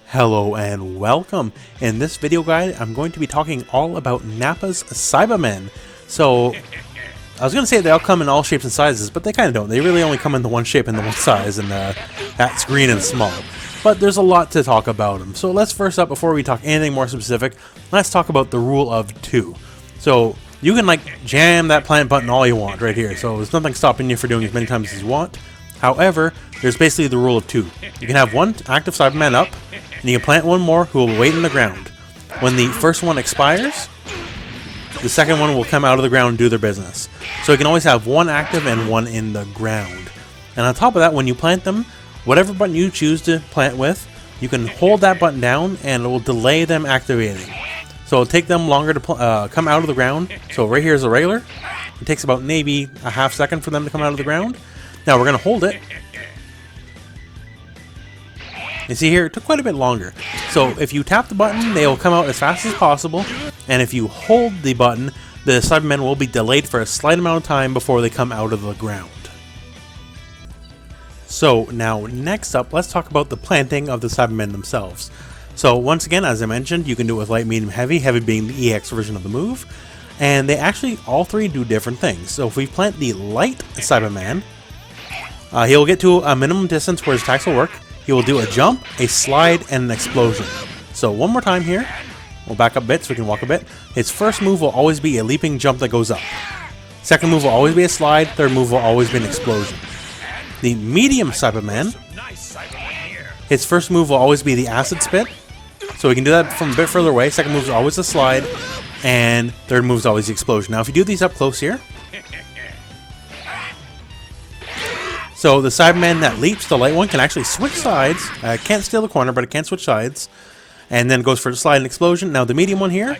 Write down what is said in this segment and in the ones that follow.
Hello and welcome. In this video guide, I'm going to be talking all about Nappa's Saibamen. So, I was going to say they all come in all shapes and sizes, but they kind of don't. They really only come in the one shape and the one size, and that's green and small. But there's a lot to talk about them. So let's first up, before we talk anything more specific, let's talk about the rule of 2. So, you can jam that plant button all you want right here. So there's nothing stopping you for doing as many times as you want. However, there's basically the rule of 2. You can have one active Saibaman up, and you can plant one more who will wait in the ground. When the first one expires, the second one will come out of the ground and do their business. So you can always have one active and one in the ground. And on top of that, when you plant them, whatever button you choose to plant with, you can hold that button down and it will delay them activating. So it'll take them longer to come out of the ground. So right here is a regular. It takes about maybe a half second for them to come out of the ground. Now we're going to hold it. You see here, it took quite a bit longer. So if you tap the button, they will come out as fast as possible. And if you hold the button, the Saibamen will be delayed for a slight amount of time before they come out of the ground. So now next up, let's talk about the planting of the Saibamen themselves. So once again, as I mentioned, you can do it with light, medium, heavy, heavy being the EX version of the move. And they actually, all three do different things. So if we plant the light Saibaman, he'll get to a minimum distance where his attacks will work. He will do a jump, a slide, and an explosion. So one more time here. We'll back up a bit so we can walk a bit. His first move will always be a leaping jump that goes up. Second move will always be a slide. Third move will always be an explosion. The medium Saibaman, his first move will always be the acid spit. So we can do that from a bit further away. Second move is always a slide. And third move is always the explosion. Now if you do these up close here. So the Saibaman that leaps, the light one, can actually switch sides. Can't steal the corner, but it can switch sides. And then goes for the slide and explosion. Now the medium one here,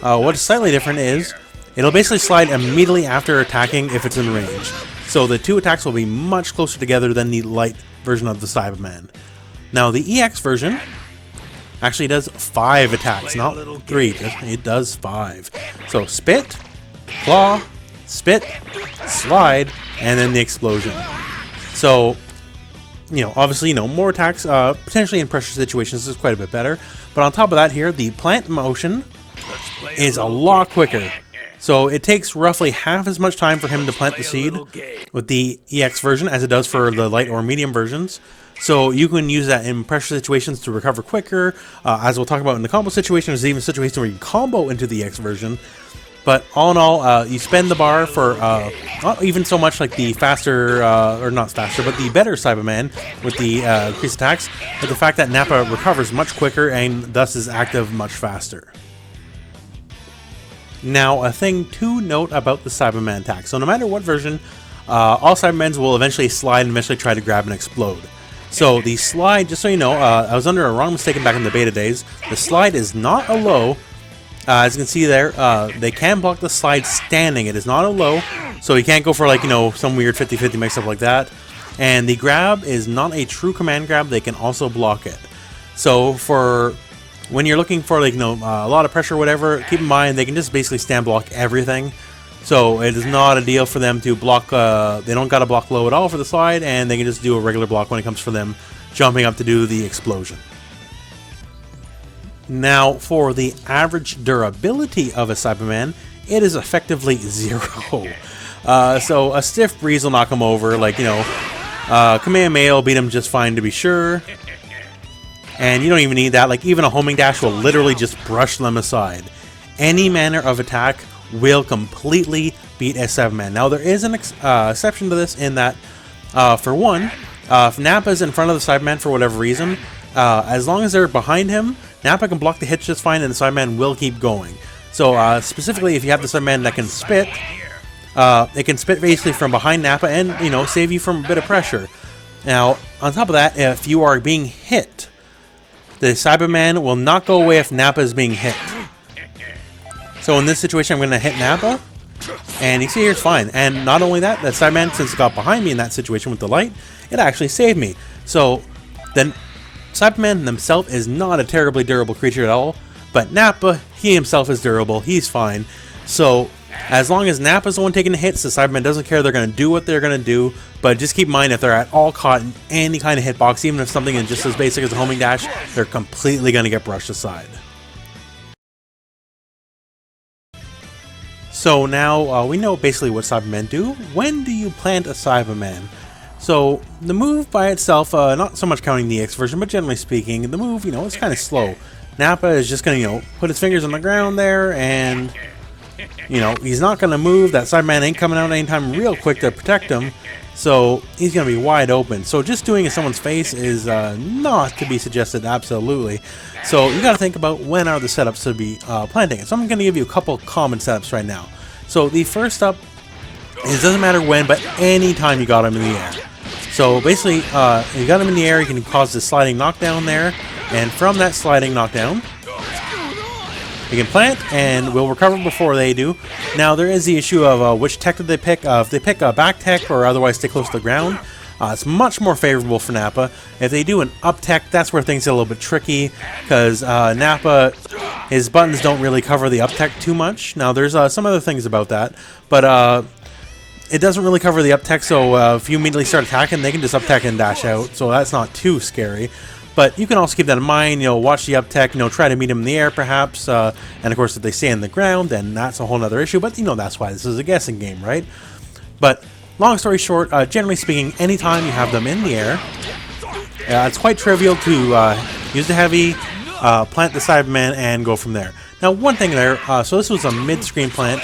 what is slightly different is, it'll basically slide immediately after attacking if it's in range. So the two attacks will be much closer together than the light version of the Saibaman. Now the EX version actually does 5 attacks, not 3. It does 5. So spit, claw, spit, slide, and then the explosion. So, obviously, more attacks, potentially in pressure situations, is quite a bit better. But on top of that here, the plant motion is a lot quicker. So it takes roughly half as much time for him to plant the seed with the EX version as it does for the light or medium versions. So you can use that in pressure situations to recover quicker. As we'll talk about in the combo situation, there's even a situation where you combo into the EX version. But all in all, you spend the bar for not even so much like the faster, or not faster, but the better Saibaman with the increased attacks, but the fact that Nappa recovers much quicker and thus is active much faster. Now, a thing to note about the Saibaman attack. So no matter what version, all Saibamans will eventually slide and eventually try to grab and explode. So the slide, just so you know, I was under a wrong mistake back in the beta days. The slide is not a low. As you can see there, they can block the slide standing. It is not a low, so you can't go for some weird 50-50 mix-up like that. And the grab is not a true command grab. They can also block it. So for when you're looking for a lot of pressure or whatever, keep in mind they can just basically stand block everything. So it is not a deal for them to block. They don't got to block low at all for the slide, and they can just do a regular block when it comes for them jumping up to do the explosion. Now, for the average durability of a Saibaman, it is effectively 0. So a stiff breeze will knock him over, Kamehameha will beat him just fine to be sure. And you don't even need that, even a homing dash will literally just brush them aside. Any manner of attack will completely beat a Saibaman. Now, there is an exception to this in that, for one, if Nappa is in front of the Saibaman for whatever reason, as long as they're behind him, Nappa can block the hits just fine and the Saibaman will keep going. So specifically if you have the Saibaman that can spit, it can spit basically from behind Nappa and, save you from a bit of pressure. Now, on top of that, if you are being hit, the Saibaman will not go away if Nappa is being hit. So in this situation, I'm going to hit Nappa, and you see here it's fine. And not only that, the Saibaman, since it got behind me in that situation with the light, it actually saved me. So then Saibaman himself is not a terribly durable creature at all, but Nappa, he himself is durable, he's fine. So As long as Nappa's the one taking the hits, the Saibaman doesn't care. They're going to do what they're going to do. But just keep in mind, if they're at all caught in any kind of hitbox, even if something is just as basic as a homing dash, they're completely going to get brushed aside. So now we know basically what Saibamen do. When do you plant a Saibaman? So the move by itself, not so much counting the X version, but generally speaking, the move, it's kind of slow. Nappa is just going to, put his fingers on the ground there, and he's not going to move. That Saibaman ain't coming out anytime real quick to protect him, so he's going to be wide open. So just doing it in someone's face is not to be suggested, absolutely. So you got to think about when are the setups to be planting it. So I'm going to give you a couple common setups right now. So the first up is, doesn't matter when, but anytime you got him in the air. So basically, you got him in the air, you can cause the sliding knockdown there, and from that sliding knockdown, you can plant, and we'll recover before they do. Now, there is the issue of which tech did they pick. If they pick a back tech or otherwise stay close to the ground, it's much more favorable for Nappa. If they do an up tech, that's where things get a little bit tricky, because Nappa, his buttons don't really cover the up tech too much. Now, there's some other things about that, but it doesn't really cover the up tech, so if you immediately start attacking, they can just up tech and dash out, so that's not too scary. But you can also keep that in mind, watch the up tech, try to meet him in the air perhaps, and of course if they stay in the ground, then that's a whole other issue, but that's why this is a guessing game, right? But long story short, generally speaking, anytime you have them in the air, it's quite trivial to use the heavy, plant the Saibaman, and go from there. Now one thing there, so this was a mid-screen plant.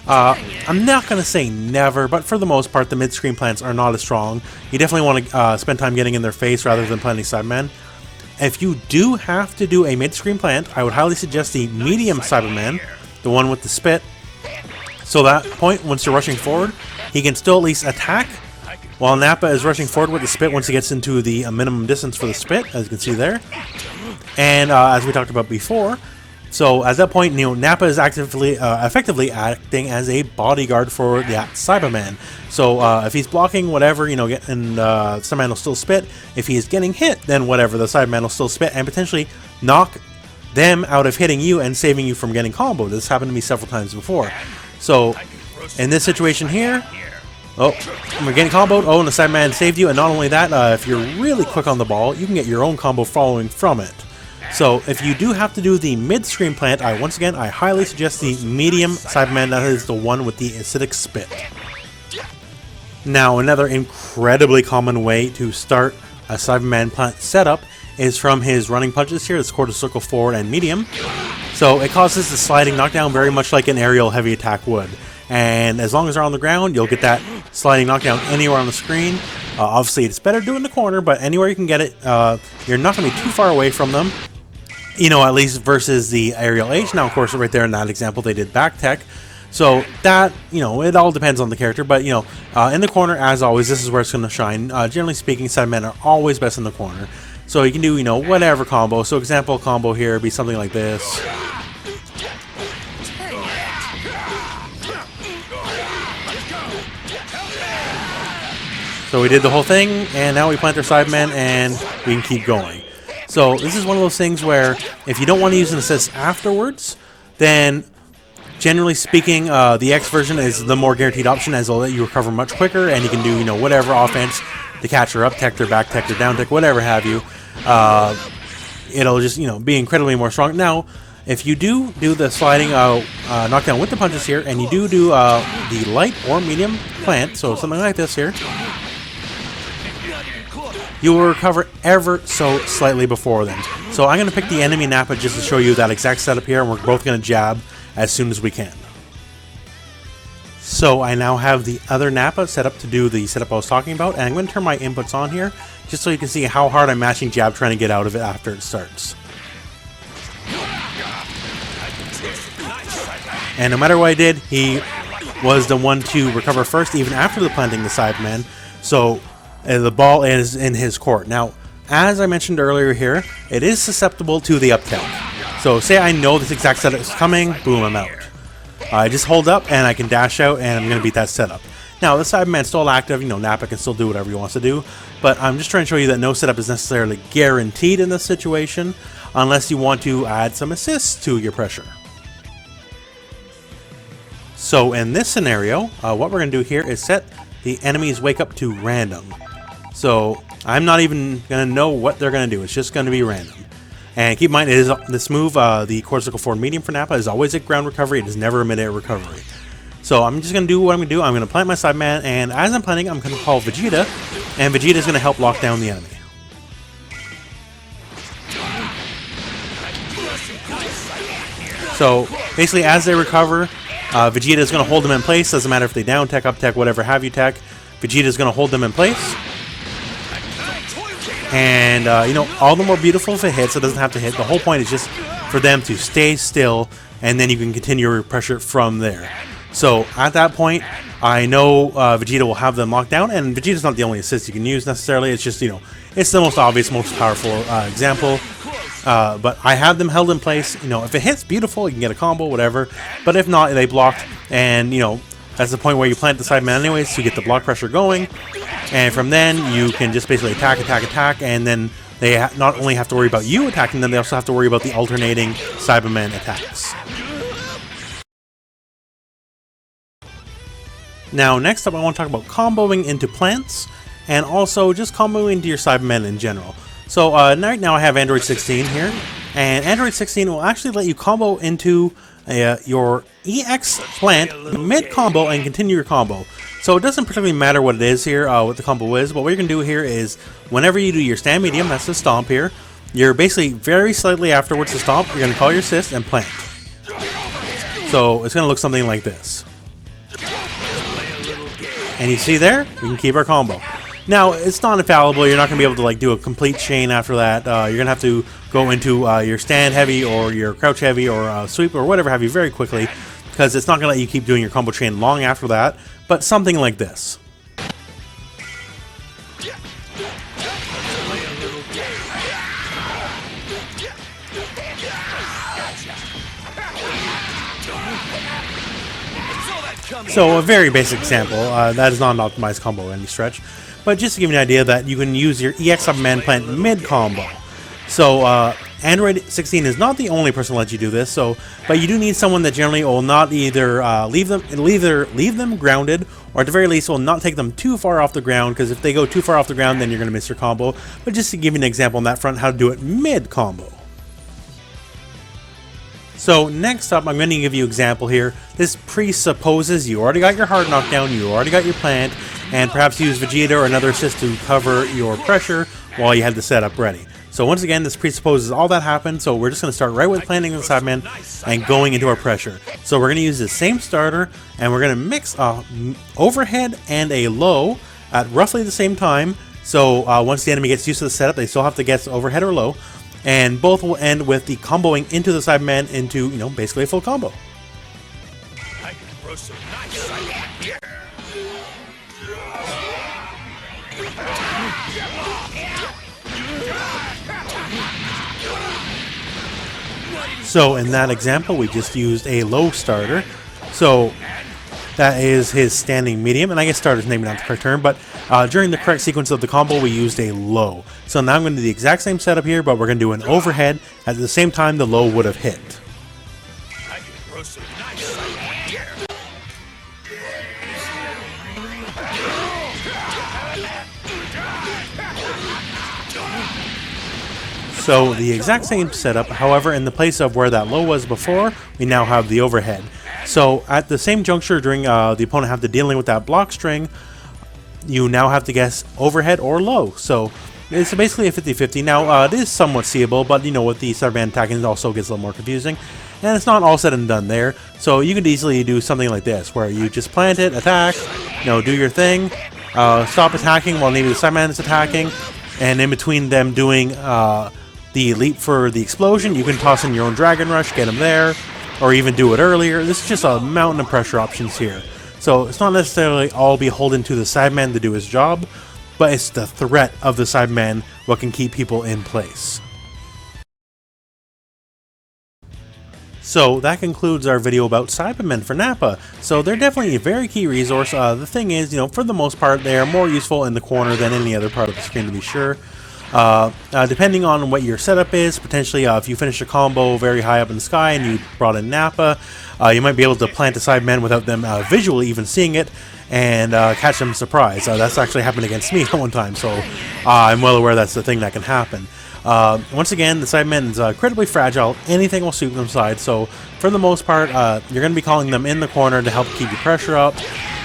I'm not going to say never, but for the most part, the mid-screen plants are not as strong. You definitely want to spend time getting in their face rather than planting Saibaman. If you do have to do a mid-screen plant, I would highly suggest the medium Saibaman, the one with the spit. So that point, once you're rushing forward, he can still at least attack, while Nappa is rushing forward with the spit once he gets into the minimum distance for the spit, as you can see there. And as we talked about before, so at that point, Nappa is effectively acting as a bodyguard for that Saibaman. So if he's blocking whatever, and Saibaman will still spit. If he is getting hit, then whatever, the Saibaman will still spit and potentially knock them out of hitting you and saving you from getting comboed. This happened to me several times before. So in this situation here, we're getting comboed. Oh, and the Saibaman saved you. And not only that, if you're really quick on the ball, you can get your own combo following from it. So if you do have to do the mid-screen plant, I highly suggest the medium Saibaman. That is the one with the acidic spit. Now, another incredibly common way to start a Saibaman plant setup is from his running punches here. It's quarter circle forward and medium. So it causes the sliding knockdown very much like an aerial heavy attack would. And as long as they're on the ground, you'll get that sliding knockdown anywhere on the screen. Obviously, it's better to do it in the corner, but anywhere you can get it, you're not going to be too far away from them. At least versus the aerial H. Now, of course, right there in that example, they did back tech. So that, it all depends on the character. But, in the corner, as always, this is where it's going to shine. Generally speaking, Saibamen are always best in the corner. So you can do, whatever combo. So example combo here would be something like this. So we did the whole thing, and now we plant our Saibaman, and we can keep going. So this is one of those things where if you don't want to use an assist afterwards, then generally speaking, the X version is the more guaranteed option, as it'll let you recover much quicker, and you can do whatever offense, the catch or up tech or back tech or down tech, whatever have you. It'll just be incredibly more strong. Now, if you do the sliding knockdown with the punches here, and you do the light or medium plant, so something like this here, you will recover ever so slightly before then. So I'm going to pick the enemy Nappa just to show you that exact setup here, and we're both going to jab as soon as we can. So I now have the other Nappa set up to do the setup I was talking about, and I'm going to turn my inputs on here just so you can see how hard I'm mashing jab trying to get out of it after it starts. And no matter what I did, he was the one to recover first, even after the planting the Saibaman. So the ball is in his court. Now, as I mentioned earlier here, it is susceptible to the up tech. So say I know this exact setup is coming, boom, I'm out. I just hold up and I can dash out and I'm going to beat that setup. Now, the Saibaman's still active, Nappa can still do whatever he wants to do, but I'm just trying to show you that no setup is necessarily guaranteed in this situation, unless you want to add some assists to your pressure. So in this scenario, what we're going to do here is set the enemy's wake up to random. So I'm not even going to know what they're going to do. It's just going to be random. And keep in mind, it is this move, the quarter circle forward medium for Nappa, is always at ground recovery. It is never a mid-air recovery. So I'm just going to do what I'm going to do. I'm going to plant my Saibaman, and as I'm planting, I'm going to call Vegeta, and Vegeta is going to help lock down the enemy. So basically, as they recover, Vegeta is going to hold them in place. Doesn't matter if they down tech, up tech, whatever have you tech. Vegeta is going to hold them in place. And, you know, all the more beautiful if it hits. It doesn't have to hit. The whole point is just for them to stay still, and then you can continue your pressure from there. So at that point, I know Vegeta will have them locked down, and Vegeta's not the only assist you can use necessarily. It's just, you know, it's the most obvious, most powerful example. But I have them held in place. You know, if it hits, beautiful, you can get a combo, whatever. But if not, they blocked, and, you know, that's the point where you plant the Saibaman anyways to get the block pressure going. And from then, you can just basically attack, attack, attack, and then they not only have to worry about you attacking them, they also have to worry about the alternating Saibaman attacks. Now, next up, I want to talk about comboing into plants, and also just comboing into your Saibaman in general. So, right now I have Android 16 here, and Android 16 will actually let you combo into your EX plant mid-combo and continue your combo. So it doesn't particularly matter what it is here, what the combo is, but what you're going to do here is, whenever you do your stand medium, that's the stomp here, you're basically very slightly afterwards to stomp, you're going to call your assist and plant. So it's going to look something like this. And you see there, we can keep our combo. Now, it's not infallible. You're not going to be able to like do a complete chain after that. You're going to have to go into your stand heavy or your crouch heavy or sweep or whatever have you very quickly, because it's not going to let you keep doing your combo chain long after that, but something like this. So a very basic example, that is not an optimized combo any stretch, but just to give you an idea that you can use your EX Saibaman plant mid-combo. So Android 16 is not the only person to let you do this, but you do need someone that generally will not either leave them grounded, or at the very least will not take them too far off the ground, because if they go too far off the ground, then you're going to miss your combo. But just to give you an example on that front, how to do it mid-combo. So next up, I'm going to give you an example here. This presupposes you already got your hard knockdown, you already got your plant, and perhaps use Vegeta or another assist to cover your pressure while you have the setup ready. So once again, this presupposes all that happened, so we're just going to start right with planting the Saibaman and going into our pressure. So we're going to use the same starter, and we're going to mix a overhead and a low at roughly the same time. So once the enemy gets used to the setup, they still have to guess overhead or low. And both will end with the comboing into the Saibaman into, you know, basically a full combo. So in that example, we just used a low starter. So that is his standing medium, and I guess starter is maybe not the correct term, but during the correct sequence of the combo, we used a low. So now I'm going to do the exact same setup here, but we're going to do an overhead at the same time the low would have hit. So the exact same setup, however, in the place of where that low was before, we now have the overhead. So at the same juncture during the opponent have to dealing with that block string, you now have to guess overhead or low. So it's basically a 50-50. Now it is somewhat seeable, but you know, with the Saibaman attacking, it also gets a little more confusing. And it's not all said and done there. So you could easily do something like this, where you just plant it, attack, you know, do your thing, stop attacking while maybe the Saibaman is attacking, and in between them doing the leap for the explosion, you can toss in your own Dragon Rush, get them there, or even do it earlier. This is just a mountain of pressure options here. So it's not necessarily all beholden to the Saibaman to do his job, but it's the threat of the Saibaman what can keep people in place. So that concludes our video about Saibamen for Nappa. So they're definitely a very key resource. The thing is, you know, for the most part, they are more useful in the corner than any other part of the screen, to be sure. Depending on what your setup is, potentially if you finish a combo very high up in the sky and you brought in Nappa, you might be able to plant a Saibaman without them visually even seeing it, and catch them surprise. That's actually happened against me one time, so I'm well aware that's the thing that can happen. Once again, the Saibaman is incredibly fragile. Anything will shoot them aside, so for the most part, you're going to be calling them in the corner to help keep your pressure up.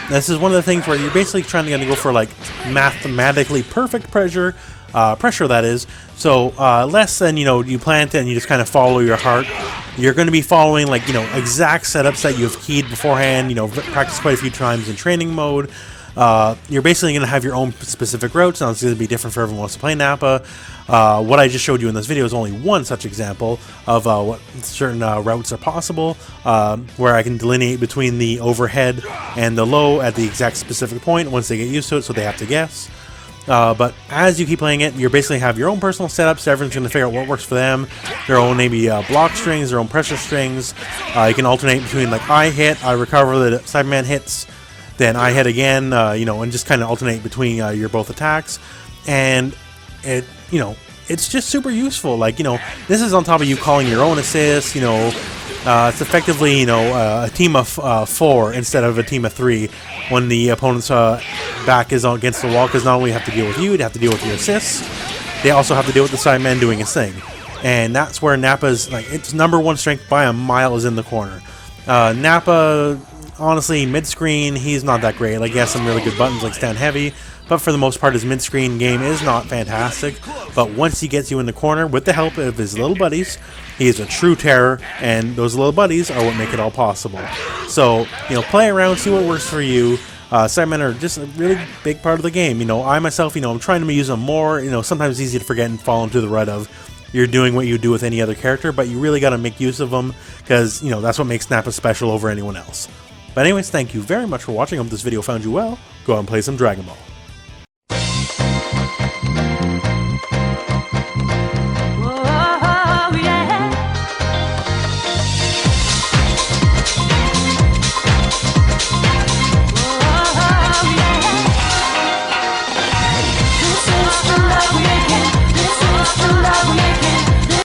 This is one of the things where you're basically trying to go for like mathematically perfect pressure, that is. So less than, you plant it and you just kind of follow your heart. You're going to be following like, exact setups that you've keyed beforehand, practice quite a few times in training mode. You're basically going to have your own specific routes. Now it's going to be different for everyone who wants to play Nappa. What I just showed you in this video is only one such example of what certain routes are possible, where I can delineate between the overhead and the low at the exact specific point once they get used to it, so they have to guess. But as you keep playing it, you basically have your own personal setups. Everyone's going to figure out what works for them. Their own maybe block strings, their own pressure strings. You can alternate between like I hit, I recover, the Saibaman hits, then I hit again, and just kind of alternate between your both attacks. And it's just super useful. Like, this is on top of you calling your own assists. It's effectively, a team of 4 instead of a team of 3 when the opponent's back is against the wall, because not only have to deal with you, they have to deal with your assists, they also have to deal with the Saibaman doing his thing. And that's where Nappa's, like, its #1 strength by a mile is in the corner. Nappa, honestly, mid-screen, he's not that great. Like, he has some really good buttons like stand heavy, but for the most part, his mid-screen game is not fantastic. But once he gets you in the corner, with the help of his little buddies, he is a true terror, and those little buddies are what make it all possible. So, play around, see what works for you. Saibamen are just a really big part of the game. I myself, I'm trying to use them more. Sometimes it's easy to forget and fall into the rut of you're doing what you do with any other character, but you really got to make use of them, because, that's what makes Nappa special over anyone else. But anyways, thank you very much for watching. I hope this video found you well. Go out and play some Dragon Ball.